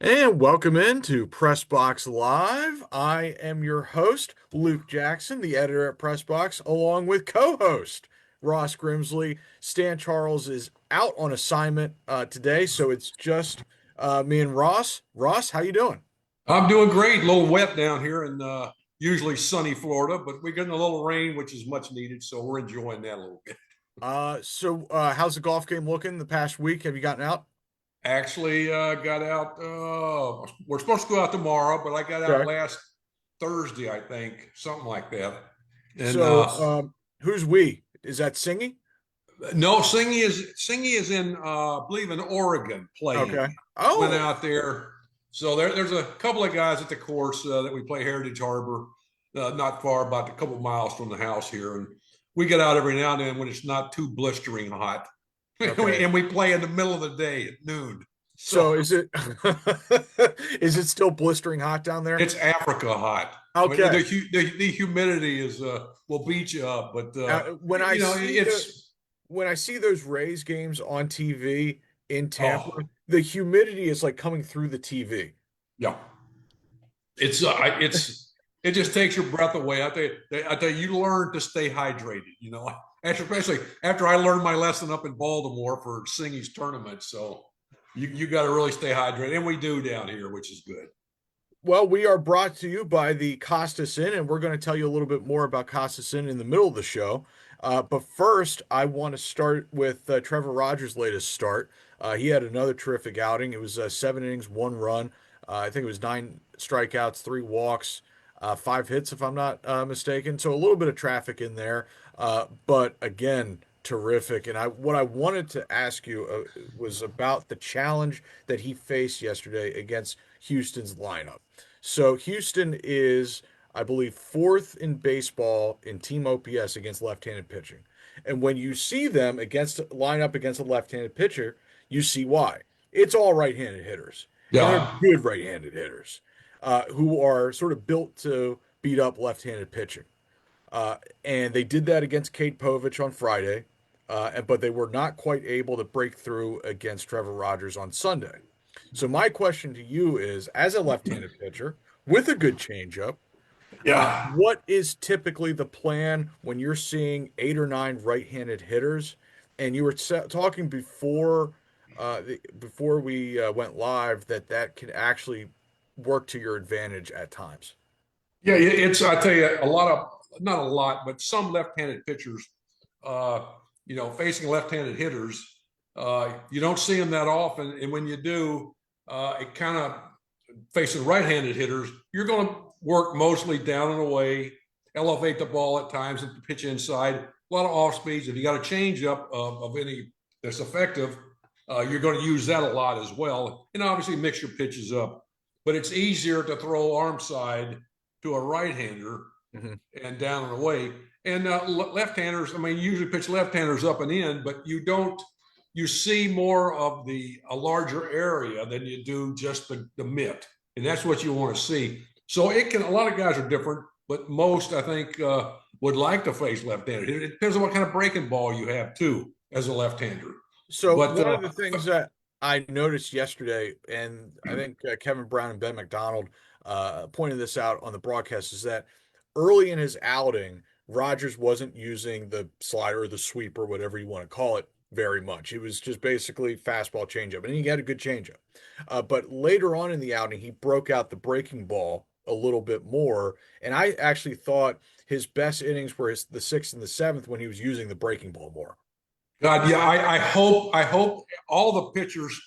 And welcome into Press Box Live. I am your host, Luke Jackson, the editor at Press Box, along with co-host Ross Grimsley. Stan Charles is out on assignment today, so it's just me and Ross. Ross, how you doing? I'm doing great. A little wet down here in usually sunny Florida, but we're getting a little rain, which is much needed. So we're enjoying that a little bit. How's the golf game looking the past week? Have you gotten out? Actually, got out. We're supposed to go out tomorrow, but I got out Okay. last Thursday, I think, something like that. And Who's we? Is that singing? no, Singy is in, I believe, in Oregon Okay. playing. Went Oh, out there. So there's a couple of guys at the course that we play Heritage Harbor, not far, about a couple miles from the house here, and we get out every now and then when it's not too blistering hot, okay. and we play in the middle of the day at noon. So So is it is it still blistering hot down there? it's Africa hot. I mean, Okay. the humidity is will beat you up, but When I see it's when I see those Rays games on TV in Tampa, oh the humidity is like coming through the TV. yeah. It just takes your breath away. I tell you, you learn to stay hydrated. Especially after I learned my lesson up in Baltimore for Singy's tournament. So you got to really stay hydrated, and we do down here, which is good. Well, we are brought to you by the Costas Inn, and we're going to tell you a little bit more about Costas Inn in the middle of the show. But first, I want to start with Trevor Rogers' latest start. He had another terrific outing. It was 7 innings, 1 run. I think it was 9 strikeouts, 3 walks, 5 hits, if I'm not mistaken. So a little bit of traffic in there. But again, terrific. And what I wanted to ask you was about the challenge that he faced yesterday against Houston's lineup. So Houston is, I believe, fourth in baseball in team OPS against left-handed pitching. And when you see them line up against a left-handed pitcher, you see why. It's all right-handed hitters, and they're Yeah, good right-handed hitters who are sort of built to beat up left-handed pitching. And they did that against Kate Povich on Friday, but they were not quite able to break through against Trevor Rogers on Sunday. So my question to you is, as a left-handed pitcher with a good changeup, yeah. what is typically the plan when you're seeing 8 or 9 right-handed hitters? And you were talking before we went live that can actually work to your advantage at times. Yeah, I tell you, a lot of, not a lot, but some left-handed pitchers, uh, facing left-handed hitters, you don't see them that often. And when you do, it kind of facing right-handed hitters, you're going to work mostly down and away, elevate the ball at times and pitch inside. A lot of off speeds. If you got a change up of any that's effective, you're going to use that a lot as well. And obviously mix your pitches up. But it's easier to throw arm side to a right-hander Mhm. and down and away. And left-handers, I mean, you usually pitch left-handers up and in, but you see more of a larger area than you do just the mitt. And that's what you want to see. So a lot of guys are different, but most, I think, would like to face left-handed. It depends on what kind of breaking ball you have, too, as a left-hander. So But one of the things that I noticed yesterday, and I think Kevin Brown and Ben McDonald pointed this out on the broadcast, is that early in his outing, Rogers wasn't using the slider or the sweeper, whatever you want to call it, very much. It was just basically fastball changeup, and he had a good changeup. But later on in the outing, he broke out the breaking ball a little bit more, and I actually thought his best innings were the sixth and the seventh when he was using the breaking ball more. God, yeah, I hope all the pitchers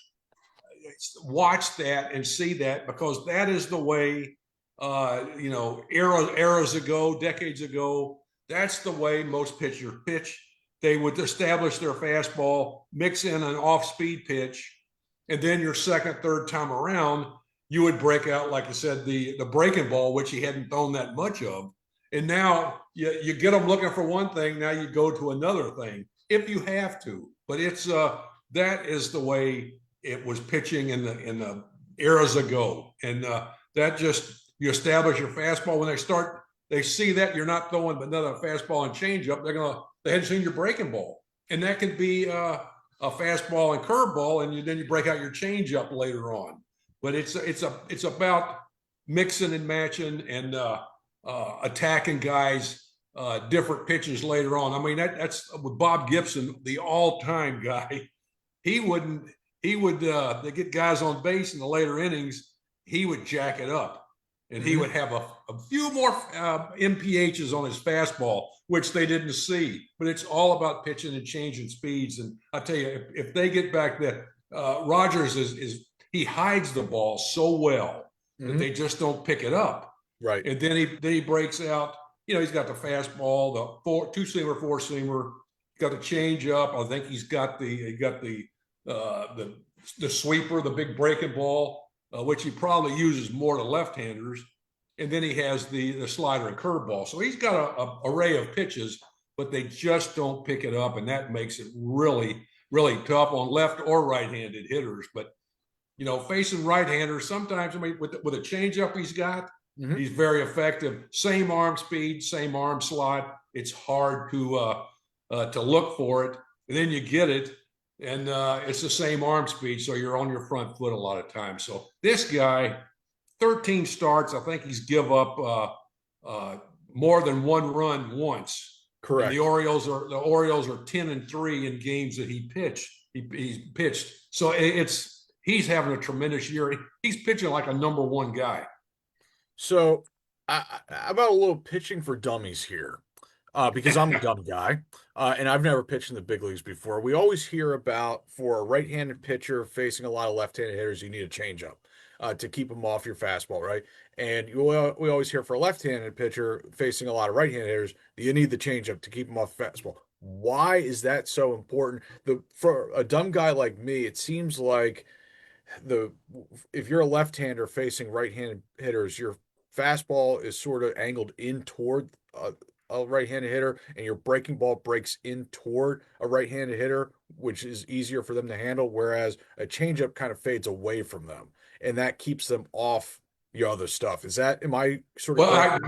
watch that and see that, because that is the way, eras ago, decades ago, that's the way most pitchers pitch. They would establish their fastball, mix in an off-speed pitch, and then your second, third time around, you would break out, like I said, the breaking ball, which he hadn't thrown that much of. And now you get them looking for one thing. Now you go to another thing if you have to. But that is the way it was pitching in the eras ago, and that just, you establish your fastball. When they see that you're not throwing another fastball and changeup, they hadn't seen your breaking ball, and that could be a fastball and curveball, and then you break out your changeup later on. but it's about mixing and matching and attacking guys different pitches later on. I mean, that's with Bob Gibson, the all-time guy. He wouldn't. He would they get guys on base in the later innings. He would jack it up, and he would have a few more MPHs on his fastball, which they didn't see. But it's all about pitching and changing speeds. And I tell you, if they get back that Rogers is he hides the ball so well that they just don't pick it up. Right. And then he breaks out. You know, he's got the fastball, the two-seamer, four-seamer, got the change up. I think he's got the sweeper, the big breaking ball, which he probably uses more to left-handers. And then he has the slider and curveball. So he's got an array of pitches, but they just don't pick it up. And that makes it really, really tough on left or right-handed hitters. But, you know, facing right-handers, sometimes, I mean, with a changeup he's got, he's very effective. Same arm speed, same arm slot. It's hard to look for it. And then you get it, and it's the same arm speed, so you're on your front foot a lot of times. So this guy, 13 starts, I think he's give up more than one run once. Correct. And the Orioles are 10-3 in games that he pitched. He's pitched. So he's having a tremendous year. He's pitching like a number one guy. So, about a little pitching for dummies here, because I'm a dumb guy, and I've never pitched in the big leagues before. We always hear about, for a right-handed pitcher facing a lot of left-handed hitters, you need a changeup to keep them off your fastball, right? And we always hear for a left-handed pitcher facing a lot of right-handed hitters, you need the changeup to keep them off fastball. Why is that so important? For a dumb guy like me, it seems like if you're a left-hander facing right-handed hitters, your fastball is sort of angled in toward a right-handed hitter, and your breaking ball breaks in toward a right-handed hitter, which is easier for them to handle, whereas a changeup kind of fades away from them, and that keeps them off the other stuff. Am I sort of well?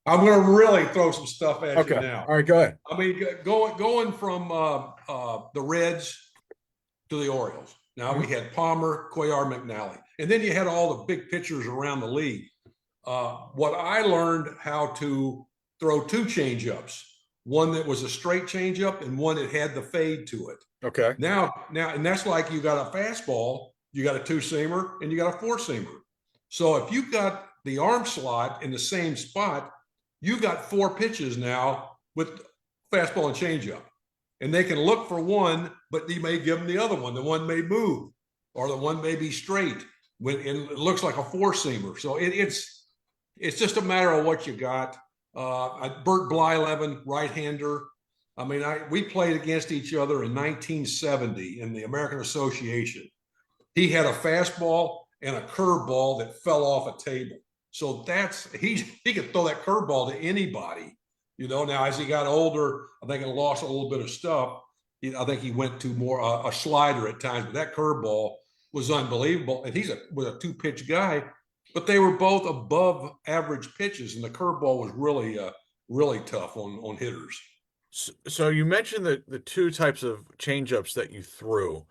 I'm going to really throw some stuff at you now. All right, go ahead. I mean, going from the Reds to the Orioles. Now we had Palmer, Cuellar, McNally, and then you had all the big pitchers around the league. What I learned how to throw two changeups, one that was a straight changeup and one that had the fade to it. Okay. Now, and that's like you got a fastball, you got a two-seamer, and you got a four-seamer. So if you've got the arm slot in the same spot, you got four pitches now with fastball and changeup. And they can look for one, but you may give them the other one. The one may move, or the one may be straight when it looks like a four-seamer. So it's just a matter of what you got. Bert Blyleven, right-hander. I mean, we played against each other in 1970 in the American Association. He had a fastball and a curveball that fell off a table. So he could throw that curveball to anybody. You know, now as he got older, I think he lost a little bit of stuff. I think he went to more a slider at times, but that curveball was unbelievable. And he's was a two-pitch guy, but they were both above average pitches, and the curveball was really tough on hitters. So you mentioned the two types of changeups that you threw.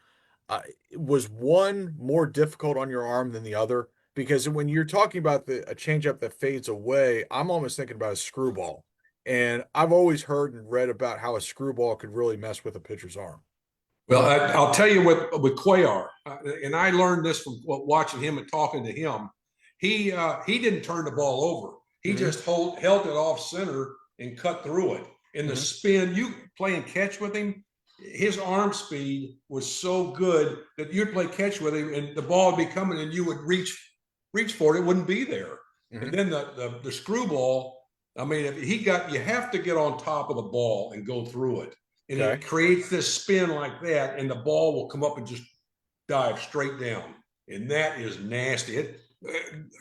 Was one more difficult on your arm than the other? Because when you're talking about a changeup that fades away, I'm almost thinking about a screwball. And I've always heard and read about how a screwball could really mess with a pitcher's arm. Well, I'll tell you with Cuellar, and I learned this from watching him and talking to him. He didn't turn the ball over. He just held it off center and cut through it. And the spin, you playing catch with him, his arm speed was so good that you'd play catch with him and the ball would be coming and you would reach for it. It wouldn't be there. And then the screwball, I mean, you have to get on top of the ball and go through it. And it creates this spin like that, and the ball will come up and just dive straight down. And that is nasty.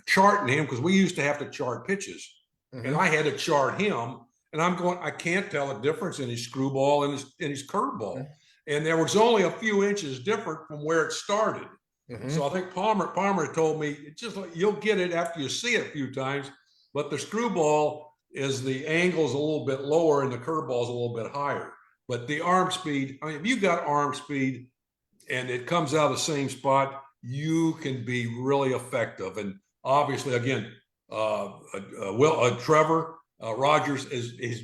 Charting him, because we used to have to chart pitches. And I had to chart him. And I can't tell a difference in his screwball and his curveball. And there was only a few inches different from where it started. So I think Palmer told me, just like, you'll get it after you see it a few times, but the screwball is the angle's a little bit lower and the curveball's a little bit higher. But the arm speed, I mean, if you got arm speed and it comes out of the same spot, you can be really effective. And obviously, again, Trevor Rogers is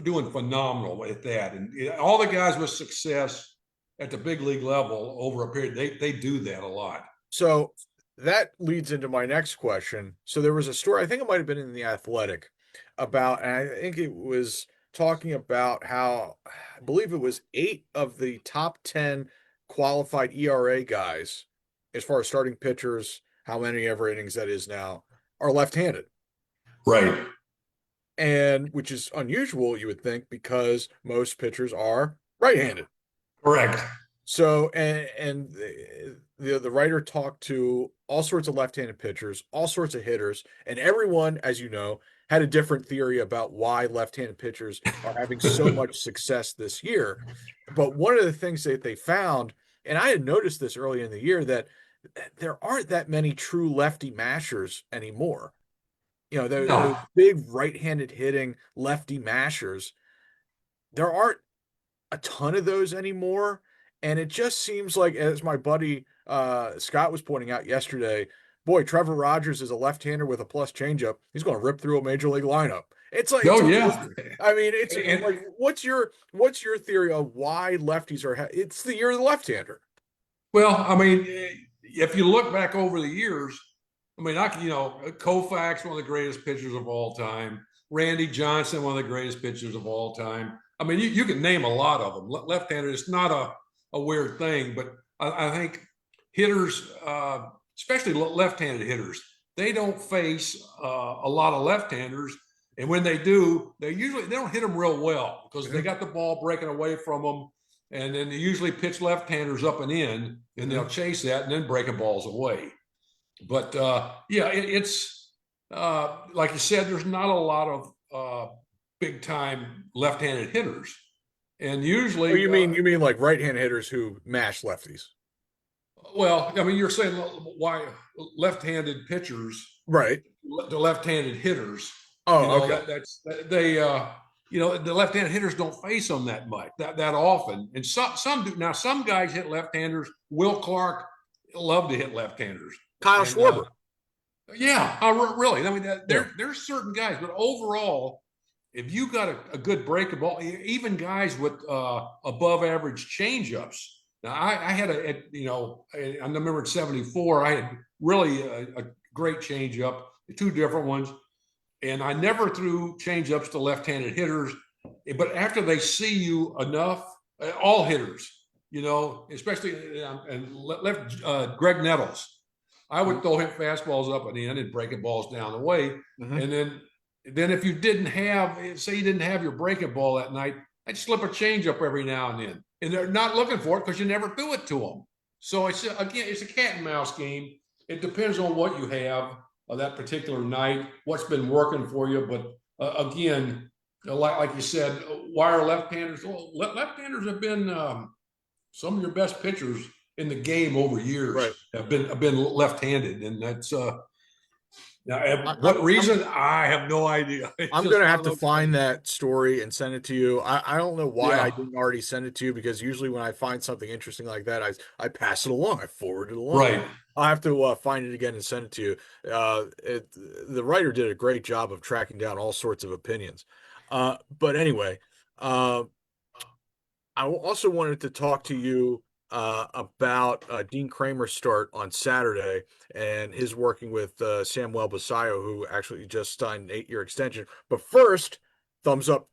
doing phenomenal at that. And all the guys with success at the big league level over a period, they do that a lot. So that leads into my next question. So there was a story, I think it might have been in the Athletic, about, and I think it was talking about how I believe it was 8 of the top 10 qualified ERA guys, as far as starting pitchers, how many ever innings that is now, are left-handed. Right. And which is unusual, you would think, because most pitchers are right-handed. Correct. So and the writer talked to all sorts of left-handed pitchers, all sorts of hitters, and everyone, as you know, had a different theory about why left-handed pitchers are having so much success this year. But one of the things that they found, and I had noticed this early in the year, that there aren't that many true lefty mashers anymore. Those No. big right-handed hitting lefty mashers, there aren't a ton of those anymore. And it just seems like, as my buddy Scott was pointing out yesterday, boy, Trevor Rogers is a left-hander with a plus changeup. He's going to rip through a major league lineup. It's like it's Oh yeah. amazing. I mean, it's And like, what's your theory of why lefties are? It's the year of the left-hander. well, I mean, if you look back over the years, I mean, Koufax, one of the greatest pitchers of all time. Randy Johnson, one of the greatest pitchers of all time. I mean, you can name a lot of them. Left-handed is not a weird thing, but I think hitters, especially left-handed hitters, they don't face a lot of left-handers, and when they do, they don't hit them real well because they got the ball breaking away from them, and then they usually pitch left-handers up and in, and they'll chase that and then breaking balls away. But yeah, it's like you said, there's not a lot of big time left-handed hitters, and Oh, usually, you mean like right-hand hitters who mash lefties? well, I mean, you're saying why left-handed pitchers, Right. the left-handed hitters, Oh, okay. that's they, the left-handed hitters don't face them that often, and some do. Now, some guys hit left-handers. Will Clark loved to hit left-handers, Kyle and Schwarber. yeah, really. I mean, Yeah. there's certain guys, but overall, if you got a good breaking ball, even guys with above average changeups. Now, I had I remember in '74, I had really a great changeup, two different ones, and I never threw changeups to left-handed hitters. But after they see you enough, all hitters, especially and left Greg Nettles. I would throw him fastballs up and in and breaking balls down the way. Mm-hmm. And then if you didn't have, say you didn't have your breaking ball that night, I'd slip a changeup every now and then. And they're not looking for it because you never threw it to them. So it's a cat and mouse game. It depends on what you have that particular night, what's been working for you. But again, like you said, why are left-handers? Well, left-handers have been some of your best pitchers in the game over years Right. have been left-handed, and that's now, what I'm reason I have no idea. I'm Just gonna one have of to those find things. that story and send it to you. I don't know why I Yeah, didn't already send it to you, because usually when I find something interesting like that, I pass it along, I forward it along. right. I'll have to find it again and send it to you. The writer did a great job of tracking down all sorts of opinions. But anyway, uh, I also wanted to talk to you about Dean Kramer's start on Saturday and his working with Samuel Basallo, who actually just signed an 8-year extension. But first, thumbs up,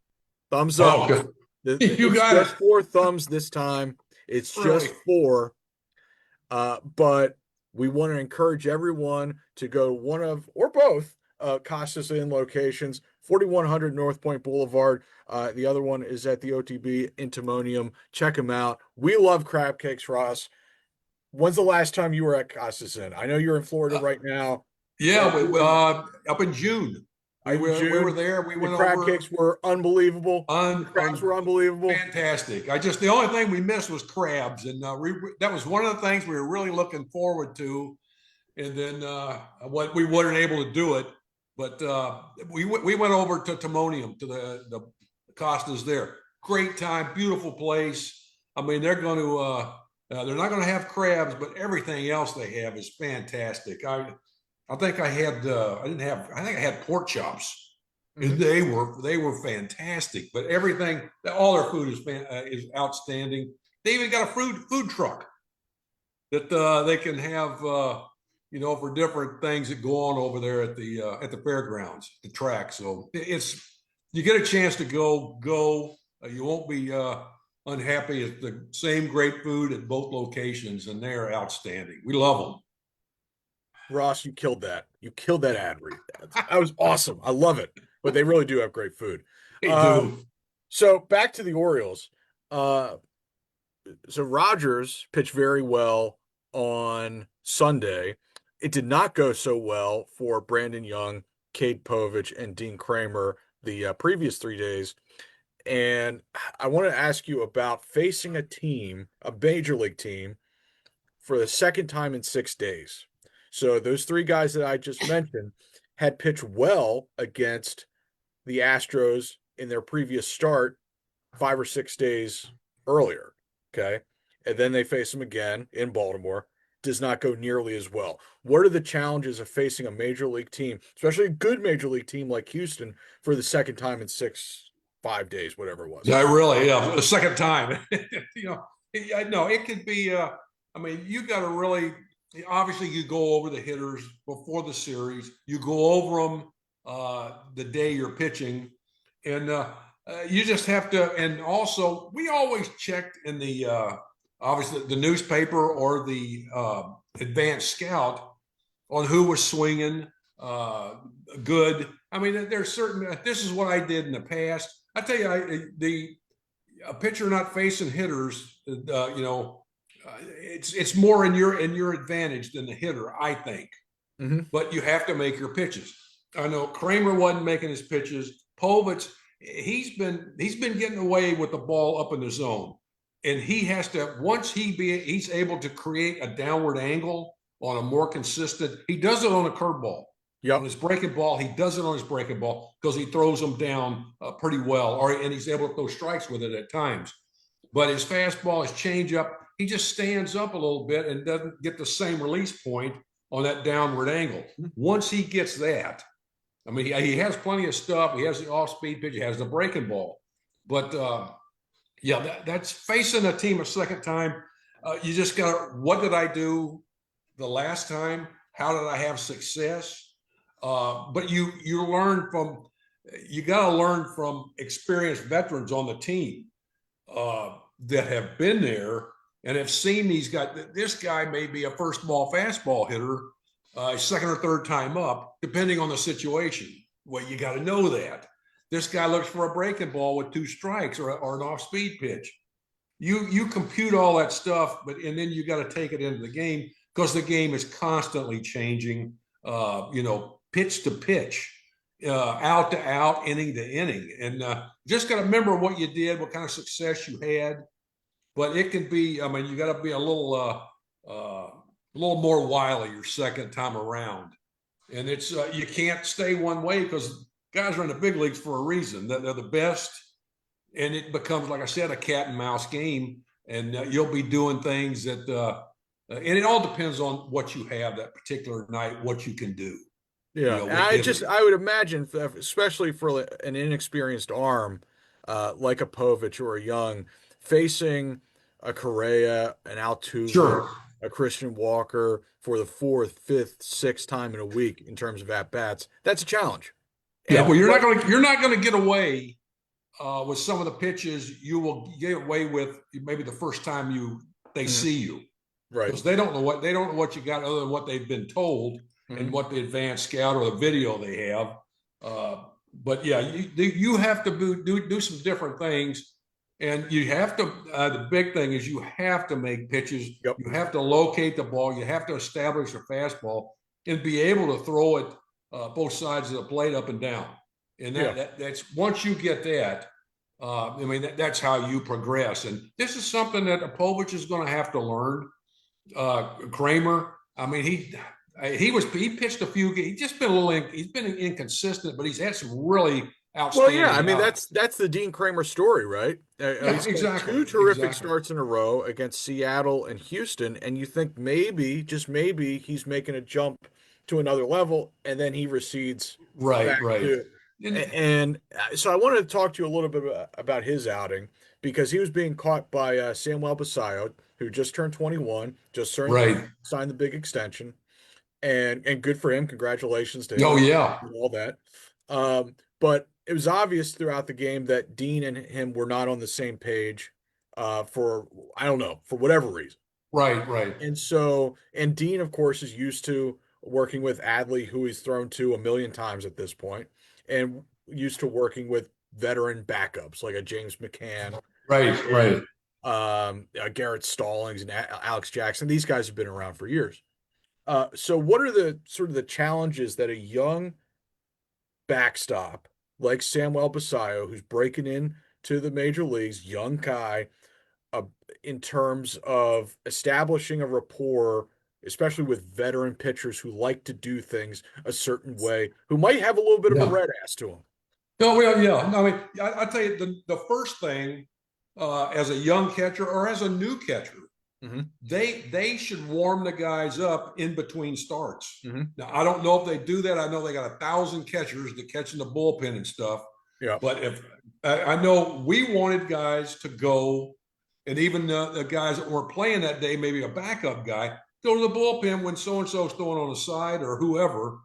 thumbs up. Oh, good. You It's got it. just 4 thumbs this time. It's just Really. four. But we want to encourage everyone to go one of or both Costas Inn locations, 4100 North Point Boulevard. The other one is at the OTB in Timonium. Check them out. We love crab cakes, Ross. When's the last time you were at Costas Inn? I know you're in Florida Uh, right now. yeah, up in June, In we were June, there. We the went crab over cakes were unbelievable. The crabs were unbelievable. fantastic. The only thing we missed was crabs, and that was one of the things we were really looking forward to. And then what we weren't able to do it, but we went over to Timonium to the Costas there. Great time, beautiful place. I mean, they're going to They're not going to have crabs, but everything else they have is fantastic. I think I think I had pork chops. And Hmm. they were fantastic. But everything, all their food is outstanding. They even got a food truck that they can have, for different things that go on over there at the fairgrounds, the track. So it's you get a chance to go. You won't be unhappy. It's the same great food at both locations, and they're outstanding. We love Ross, you killed that. You killed that ad read. That was awesome. I love it. But they really do have great food. them. They Um, do. so back to the Orioles. Uh, so Rogers pitched very well on Sunday. It did not go so well for Brandon Young, Cade Povich, and Dean Kramer the previous 3 days. And I want to ask you about facing a team, a major league team, for the second time in 6 days. So those three guys that I just mentioned had pitched well against the Astros in their previous start 5 or 6 days earlier. Okay. And then they face them again in Baltimore. Does not go nearly as well. What are the challenges of facing a major league team, especially a good major league team like Houston, for the second time in 5 days, whatever it was? I really, yeah, the second time. No, it could be. I mean, you got to really. Obviously, you go over the hitters before the series. You go over them the day you're pitching, and you just have to. And also, we always checked in the obviously the newspaper or the advanced scout on who was swinging uh, good. I mean, there's certain. This is what I did in the past. I tell you, the a pitcher not facing hitters, it's more in your advantage than the hitter, I think. Mm-hmm. But you have to make your pitches. I know Kramer wasn't making his pitches. Povich, he's been getting away with the ball up in the zone, and he has to once he's able to create a downward angle on a more consistent. He does it on a curveball. On Yep. his breaking ball, he does it on his breaking ball because he throws them down pretty well, and he's able to throw strikes with it at times. But his fastball, his changeup, he just stands up a little bit and doesn't get the same release point on that downward angle. Once he gets that, I mean, he has plenty of stuff. He has the off-speed pitch. He has the breaking ball. But, yeah, that's facing a team a second time. You just got to, what did I do the last time? How did I have success? But you learn from, you got to learn from experienced veterans on the team that have been there and have seen these guys. This guy may be a first ball fastball hitter, second or third time up, depending on the situation. Well, you got to know that. This guy looks for a breaking ball with two strikes or an off speed pitch. You compute all that stuff, and then you got to take it into the game because the game is constantly changing. Pitch to pitch, out to out, inning to inning, and just got to remember what you did, what kind of success you had. But it can be. I mean, you got to be a little more wily your second time around, and it's you can't stay one way because guys are in the big leagues for a reason. That they're the best, and it becomes, like I said, a cat and mouse game, and you'll be doing things that. And it all depends on what you have that particular night, what you can do, Yeah, with hitting. I would imagine, especially for an inexperienced arm, like a Povich or a Young, facing a Correa, an Altuve, Sure. a Christian Walker for the fourth, fifth, sixth time in a week in terms of at bats, that's a challenge. Yeah. Well, And but you're not going to get away with some of the pitches you will get away with maybe the first time they Mhm. see you Right. because they don't know what you got other than what they've been told and Mhm. what the advanced scout or the video they have. But yeah, you have to do some different things, and you have to. The big thing is you have to make pitches. Yep. You have to locate the ball. You have to establish a fastball and be able to throw it both sides of the plate up and down. And Yeah. that's once you get that. I mean, that's how you progress. And this is something that Povich is going to have to learn. Kramer, I mean, he pitched a few. He's just been he's been inconsistent, but he's had some really Well, yeah, I outstanding. mean that's the Dean Kramer story, right? Yeah, He's got exactly, two terrific exactly. starts in a row against Seattle and Houston, and you think maybe, just maybe, he's making a jump to another level, and then he recedes Right, back right. to. And And so I wanted to talk to you a little bit about his outing because he was being caught by Samuel Basallo, who just turned 21, just right. signed the big extension, and good for him. Congratulations to him Oh and yeah. all that. But it was obvious throughout the game that Dean and him were not on the same page for I don't know for whatever reason. Right, right. And Dean, of course, is used to working with Adley, who he's thrown to a million times at this point, and used to working with veteran backups like a James McCann Right, and right. Garrett Stallings and Alex Jackson. These guys have been around for years. So what are the sort of the challenges that a young backstop like Samuel Basallo, who's breaking in to the major leagues, young guy, uh, in terms of establishing a rapport, especially with veteran pitchers who like to do things a certain way, who might have a little bit of a Yeah. red ass to them? No, well, yeah. I mean, I tell you, the first thing as a young catcher or as a new catcher, Hmm. they should warm the guys up in between starts. Hmm. Now, I don't know if they do that. I know they got 1,000 catchers that catch in the bullpen and stuff. Yeah. But if I know we wanted guys to go, and even the guys that weren't playing that day, maybe a backup guy, go to the bullpen when so and so's throwing on the side or whoever,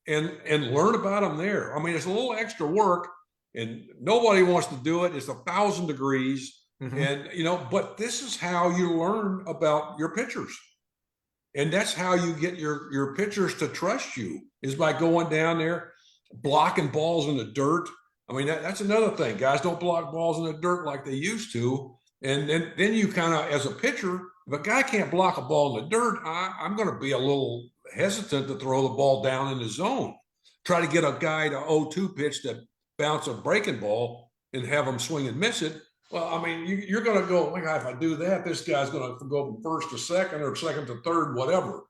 and learn about them there. I mean, it's a little extra work, and nobody wants to do it. It's 1,000 degrees, Hmm. and but this is how you learn about your pitchers, and that's how you get your pitchers to trust you is by going down there, blocking balls in the dirt. I mean, that's another thing. Guys don't block balls in the dirt like they used to, and then you kind of, as a pitcher, if a guy can't block a ball in the dirt, I'm going to be a little hesitant to throw the ball down in the zone. Try to get a guy to 0-2 pitch to bounce a breaking ball and have him swing and miss it. Well, I mean, you're going to go, oh my God, if I do that, this guy's going to go from first to second or second to third, whatever.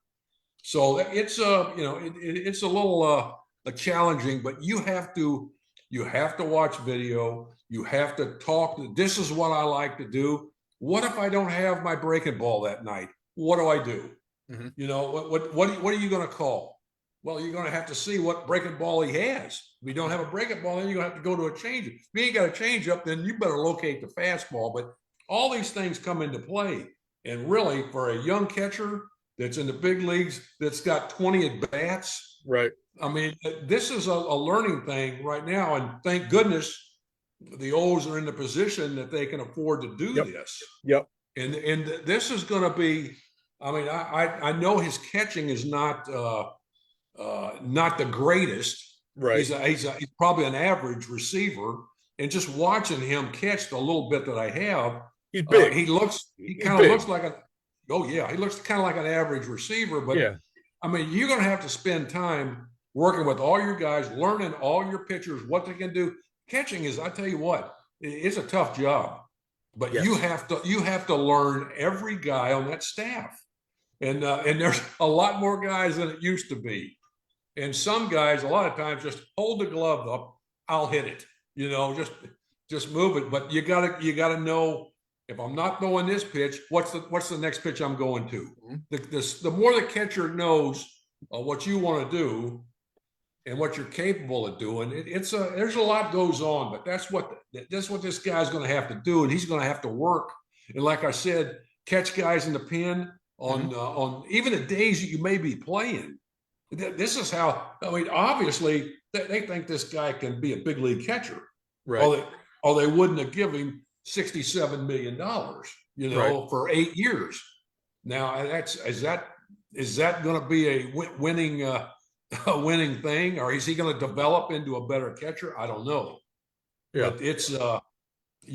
So it's it's a little challenging, but you have to watch video. You have to talk. This is what I like to do. What if I don't have my breaking ball that night? What do I do? Hmm. What are you going to call? Well, you're going to have to see what breaking ball he has. If you don't have a breaking ball, then you're going to have to go to a changeup. If you ain't got a changeup, then you better locate the fastball. But all these things come into play. And really, for a young catcher that's in the big leagues that's got 20 at bats, Right. I mean, this is a learning thing right now. And thank goodness the O's are in the position that they can afford to do Yep. this. Yep. And this is going to be, I mean, I know his catching is not the greatest. Right. He's probably an average receiver, and just watching him catch the little bit that I have, He's big. he He's kind of looks big. like he looks kind of like an average receiver. But Yeah. I mean, you're going to have to spend time working with all your guys, learning all your pitchers what they can do. Catching is, I tell you what, it's a tough job, but Yes. you have to learn every guy on that staff, and there's a lot more guys than it used to be. And some guys, a lot of times, just hold the glove up. I'll hit it. Just move it. But you gotta know, if I'm not throwing this pitch, what's the next pitch I'm going to? Mhm. The more the catcher knows what you want to do and what you're capable of doing, there's a lot goes on. But that's what this guy's going to have to do, and he's going to have to work. And like I said, catch guys in the pen Mhm. on even the days that you may be playing. This is how, I mean, obviously they think this guy can be a big league catcher, Right. or they wouldn't have given him $67 million, Right. for 8 years. Now is that going to be a winning a winning thing, or is he going to develop into a better catcher? I don't know, Yeah. but it's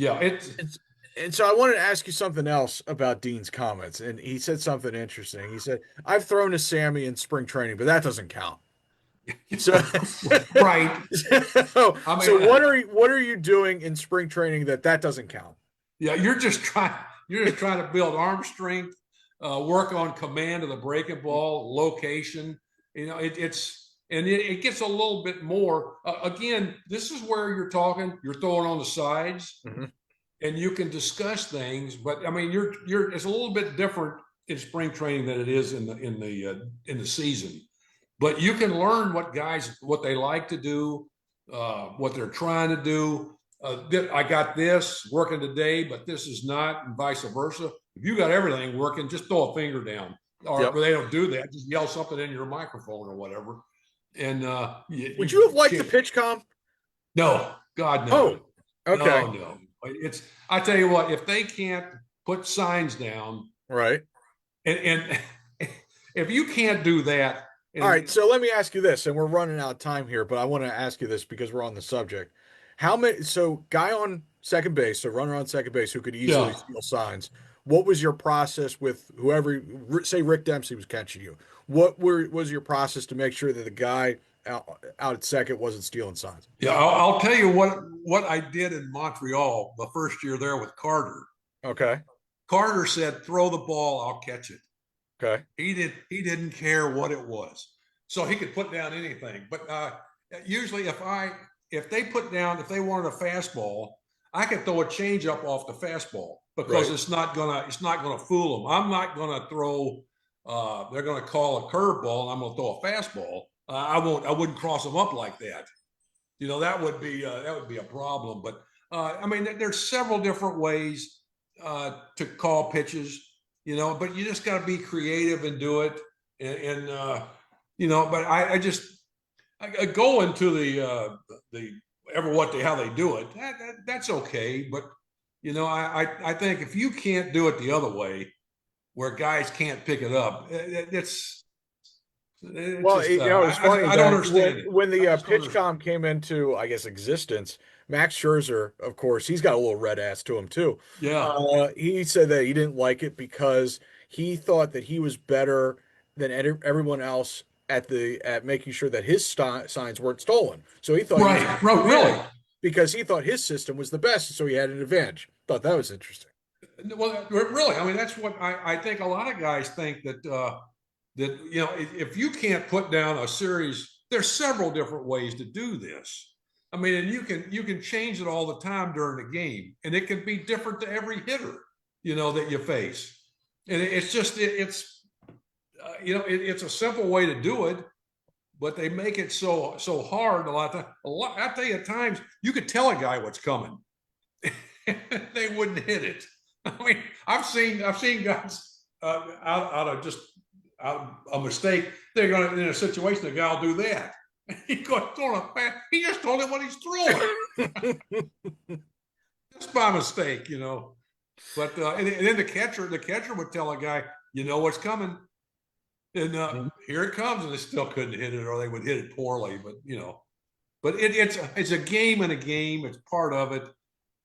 It's, and so I wanted to ask you something else about Dean's comments, and he said something interesting. He said, "I've thrown to Sammy in spring training, but that doesn't count." So, right. I so mean, what are you doing in spring training that doesn't count? yeah, you're just trying to build arm strength, work on command of the breaking ball, location. and it gets a little bit more. Again, this is where you're throwing on the sides, Hmm. and you can discuss things. But I mean, you're it's a little bit different in spring training than it is in the season. But you can learn what they like to do, what they're trying to do. I got this working today, but this is not, and vice versa. If you got everything working, just throw a finger down. Or Yep. they don't do that. Just yell something in your microphone or whatever. And Would you have liked the can't. pitch com? No, God, Oh, no, okay. no. It's I tell you what, if they can't put signs down, Right. and if you can't do that, All right, and so let me ask you this, and we're running out of time here, but I want to ask you this because we're on the subject. How many, so guy on second base, so runner on second base who could easily yeah, steal signs. What was your process with whoever, say Rick Dempsey was catching you? Was your process to make sure that the guy out at second wasn't stealing signs? yeah, I'll tell you what I did in Montreal the first year there with Carter. Okay. Carter said, "Throw the ball, I'll catch it." Okay. He didn't care what it was, so he could put down anything. But usually, if they wanted a fastball, I could throw a changeup off the fastball because Right. it's not gonna fool them. I'm not gonna throw. They're gonna call a curveball, and I'm gonna throw a fastball. I wouldn't cross them up like that. That would be a problem. But I mean, there's several different ways to call pitches, but you just got to be creative and do it. But I just I go into the how they do it. That's okay, but I think if you can't do it the other way, where guys can't pick it up, it's Well, just it's funny I don't that understand it. when the I just don't pitch understand. com came into, I guess, existence, Max Scherzer, of course, he's got a little red ass to him too. Yeah, He said that he didn't like it because he thought that he was better than everyone else at making sure that his signs weren't stolen. So he thought he was right, taking right, really. advantage because he thought his system was the best, so he had an advantage. Thought that was interesting. Well, really, I mean, that's what I think. A lot of guys think that if you can't put down a series, there's several different ways to do this. I mean, and you can change it all the time during the game, and it can be different to every hitter, that you face. And it's just it's a simple way to do it, but they make it so hard a lot of times. I tell you, at times you could tell a guy what's coming, they wouldn't hit it. I mean, I've seen guys out of just out of a mistake. They're going to in a situation. The guy will do that. He goes throwing a fast. He just told him what he's throwing. Just by mistake. But and then the catcher would tell a guy, you know what's coming, and here it comes, and they still couldn't hit it, or they would hit it poorly. But it's a game and a game. It's part of it.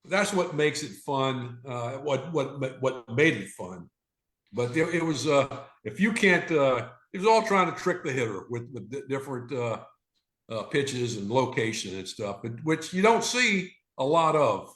That's what makes it fun. What made it fun. But it was if you can't, it was all trying to trick the hitter with different pitches and location and stuff, but which you don't see a lot of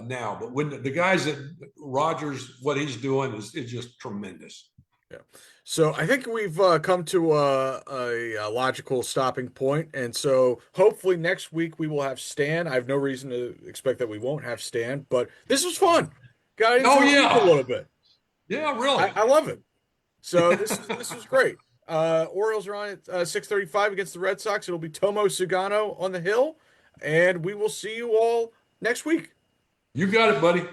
now. But when the guys that Rogers, what he's doing is just tremendous. Yeah. So I think we've come to a logical stopping point, and so hopefully next week we will have Stan. I have no reason to expect that we won't have Stan, but this was fun. Got into Oh the weeds a yeah, little bit. yeah, really. I love it. So this was great. Orioles are on at 6:35 against the Red Sox. It'll be Tomo Sugano on the hill, and we will see you all next week. You got it, buddy.